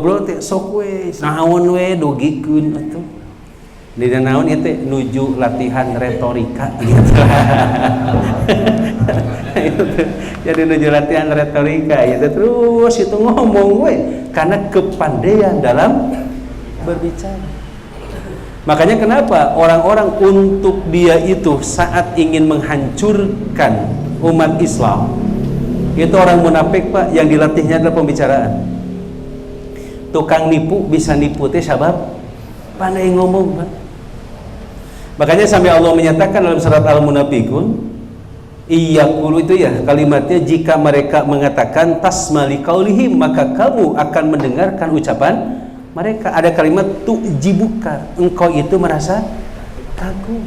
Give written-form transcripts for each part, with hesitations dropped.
ngobrol teh sok we naon we dugikeun atuh. Dina naon ieu teh nuju latihan retorika gitu. Jadi nuju latihan retorika itu terus itu ngomong we karena kepandaian dalam berbicara. Makanya kenapa orang-orang untuk dia itu saat ingin menghancurkan umat Islam itu orang munafik Pak yang dilatihnya adalah pembicaraan. Tukang nipu bisa nipu teh sabab pandai ngomong Pak. Makanya sampai Allah menyatakan dalam surat Al-Munafiqun iyaqulu itu ya kalimatnya jika mereka mengatakan tasmali qaulihim maka kamu akan mendengarkan ucapan mereka. Ada kalimat tu'jibuka, engkau itu merasa kagum.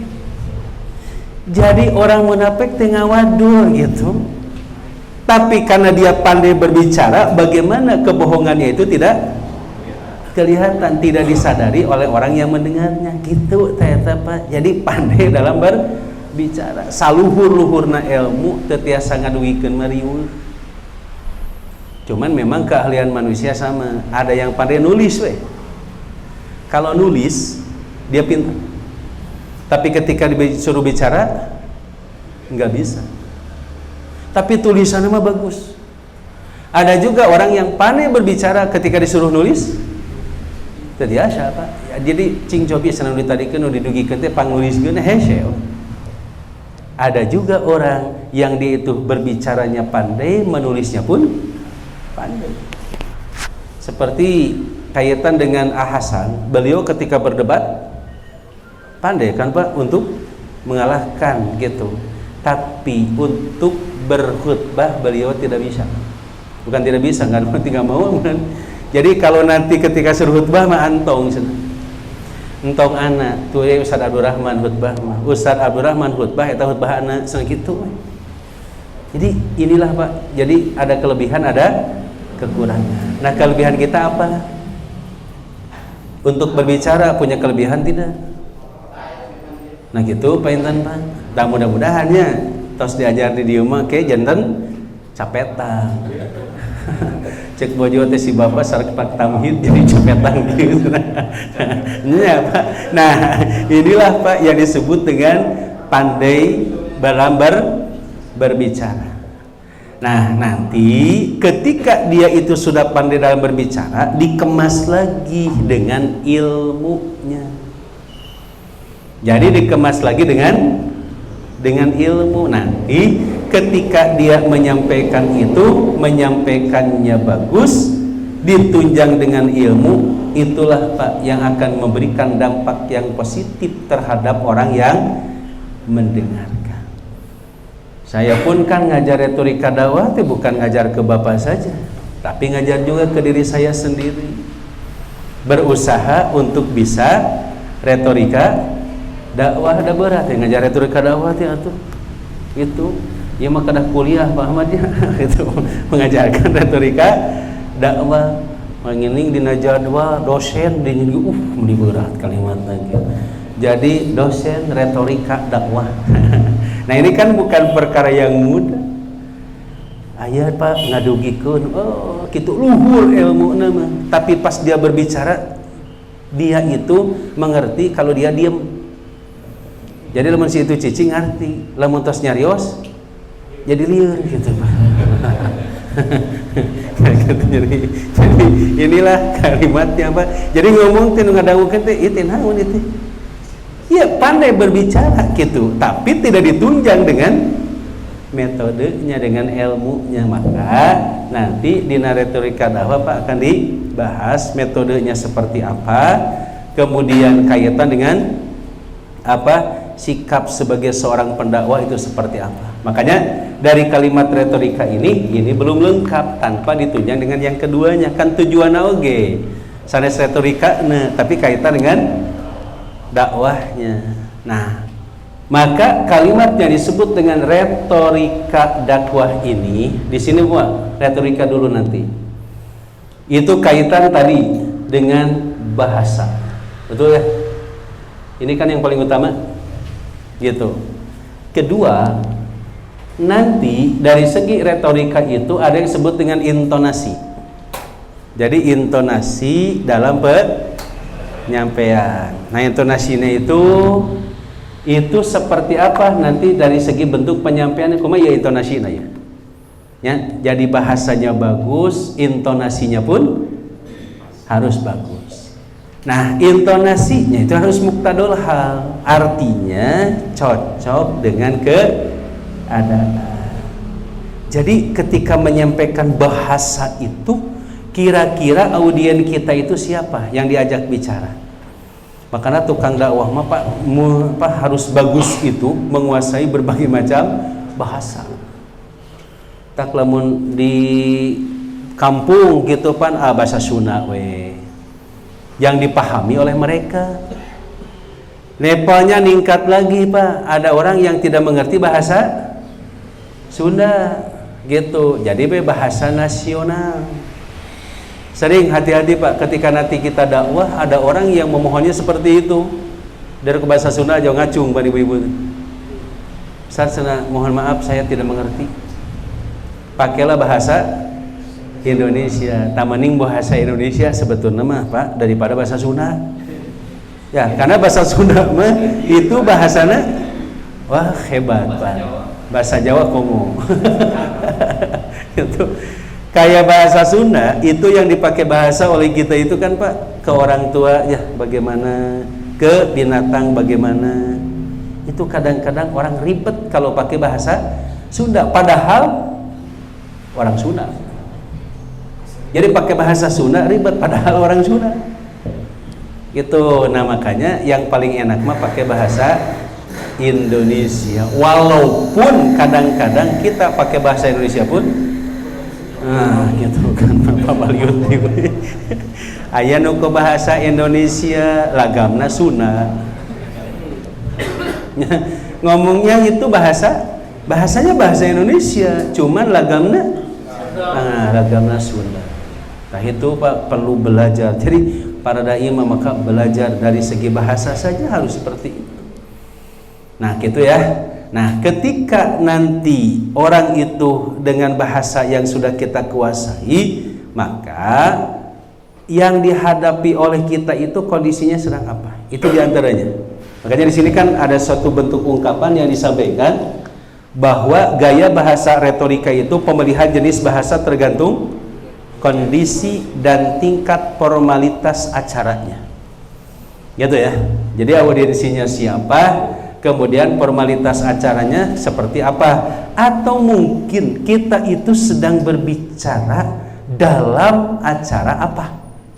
Jadi orang munafik tengah wadul gitu. Tapi karena dia pandai berbicara, bagaimana kebohongannya itu tidak kelihatan, tidak disadari oleh orang yang mendengarnya. Gitu ternyata Pak. Jadi pandai dalam berbicara. Saluhur-luhurna ilmu teu tiasa ngadugikeun mariweuh. Cuman memang keahlian manusia sama. Ada yang pandai nulis weh. Kalau nulis dia pintar. Tapi ketika disuruh bicara nggak bisa. Tapi tulisannya mah bagus. Ada juga orang yang pandai berbicara ketika disuruh nulis teu biasa Pak. Ya, jadi cing cobi sanang ditadikeun nu didugikeun teh panguliskeun hese. Ada juga orang yang dia itu berbicaranya pandai, menulisnya pun pandai. Seperti kaitan dengan Hasan, beliau ketika berdebat pandai kan Pak untuk mengalahkan gitu. Tapi untuk berkhutbah beliau tidak bisa. Bukan tidak bisa, nggak mau kan. Jadi kalau nanti ketika suruh khutbah mah antong entong anak tuh ya Ustaz Abdurrahman khutbah mah Ustaz Abdurrahman khutbah eta khutbah anak sang kitu. Jadi inilah Pak. Jadi ada kelebihan ada kekurangan. Nah, kelebihan kita apa? Untuk berbicara punya kelebihan tidak? Nah gitu Pak Intan Pak. Dan mudah-mudahannya tos diajar di dieu mah ke janten capetan. Cek bojo teh si bapak sareng pak tamhid jadi capetan gitu. Nya Pak. Nah, inilah Pak yang disebut dengan pandai dalam berbicara. Nah, nanti ketika dia itu sudah pandai dalam berbicara, dikemas lagi dengan ilmunya. Jadi dikemas lagi dengan ilmu. Nanti ketika dia menyampaikan itu, menyampaikannya bagus, ditunjang dengan ilmu, itulah Pak yang akan memberikan dampak yang positif terhadap orang yang mendengarkan. Saya pun kan ngajar retorika dakwah itu bukan ngajar ke bapak saja, tapi ngajar juga ke diri saya sendiri. Berusaha untuk bisa retorika dakwah ada berat ya, ngajar retorika dakwah itu ya maka dah kuliah Pak Ahmad ya itu mengajarkan retorika dakwah mengining dina jadwal dosen di meni berat kalimat lagi. Jadi dosen retorika dakwah. Nah ini kan bukan perkara yang mudah. Aya Pak ngadugikeun oh kitu luhur ilmu nama. Tapi pas dia berbicara dia itu mengerti kalau dia diam. Jadi lamun si itu cicing ngarti, lamun tos nyarios jadi lieur gitu Pak. jadi inilah kalimatnya Pak. Jadi ngomong teh nu ngadawukeun teh ieu teh naon ieu teh? Ya pandai berbicara gitu, tapi tidak ditunjang dengan metodenya, dengan ilmunya. Maka nanti di retorika dakwah Pak akan dibahas metodenya seperti apa, kemudian kaitan dengan apa sikap sebagai seorang pendakwah itu seperti apa. Makanya dari kalimat retorika ini belum lengkap tanpa ditunjang dengan yang keduanya. Kan tujuan oge sanes retorika tapi kaitan dengan dakwahnya. Nah, maka kalimatnya disebut dengan retorika dakwah ini. Di sini buat retorika dulu nanti. Itu kaitan tadi dengan bahasa. Betul ya? Ini kan yang paling utama. Gitu. Kedua, nanti dari segi retorika itu ada yang disebut dengan intonasi. Jadi intonasi dalam penyampaian. Nah, intonasinya itu seperti apa nanti dari segi bentuk penyampaiannya, kumaha ya intonasinya ya. Ya, jadi bahasanya bagus, intonasinya pun harus bagus. Nah, intonasinya itu harus muqtadul hal, artinya cocok dengan keadaan. Jadi ketika menyampaikan bahasa itu, kira-kira audien kita itu siapa yang diajak bicara? Makanya tukang dakwah mah Pak harus bagus itu, menguasai berbagai macam bahasa. Tak lamun di kampung gitu pan bahasa Sunda we yang dipahami oleh mereka. Levelnya ningkat lagi Pak, ada orang yang tidak mengerti bahasa Sunda gitu, jadi bahasa nasional. Sering hati-hati Pak, ketika nanti kita dakwah ada orang yang memohonnya seperti itu, dari ke bahasa Sunda aja ngacung Pak ibu-ibu. Ustaz, mohon maaf saya tidak mengerti, pakailah bahasa Indonesia. Tamaning bahasa Indonesia sebetulnya mah Pak daripada bahasa Sunda. Ya, karena bahasa Sunda mah itu bahasana wah hebat Pak. Bahasa Jawa komo. Itu kayak bahasa Sunda itu yang dipakai bahasa oleh kita itu kan Pak, ke orang tua ya bagaimana, ke binatang bagaimana. Itu kadang-kadang orang ribet kalau pakai bahasa Sunda padahal orang Sunda. Jadi pakai bahasa Sunda ribet padahal orang Sunda. Gitu. Nah, makanya yang paling enak mah pakai bahasa Indonesia. Walaupun kadang-kadang kita pakai bahasa Indonesia pun gitu kan Bapak Baliut. Aya nu ke bahasa Indonesia lagamna Sunda. Ngomongnya itu bahasanya bahasa Indonesia, cuman lagamna lagamna Sunda. Nah, itu Pak perlu belajar. Jadi para dai maka belajar dari segi bahasa saja harus seperti itu. Nah, gitu ya. Nah, ketika nanti orang itu dengan bahasa yang sudah kita kuasai, maka yang dihadapi oleh kita itu kondisinya sedang apa? Itu diantaranya. Makanya di sini kan ada suatu bentuk ungkapan yang disampaikan bahwa gaya bahasa retorika itu pemilihan jenis bahasa tergantung kondisi dan tingkat formalitas acaranya. Gitu ya. Jadi audiensinya siapa, kemudian formalitas acaranya seperti apa, atau mungkin kita itu sedang berbicara dalam acara apa.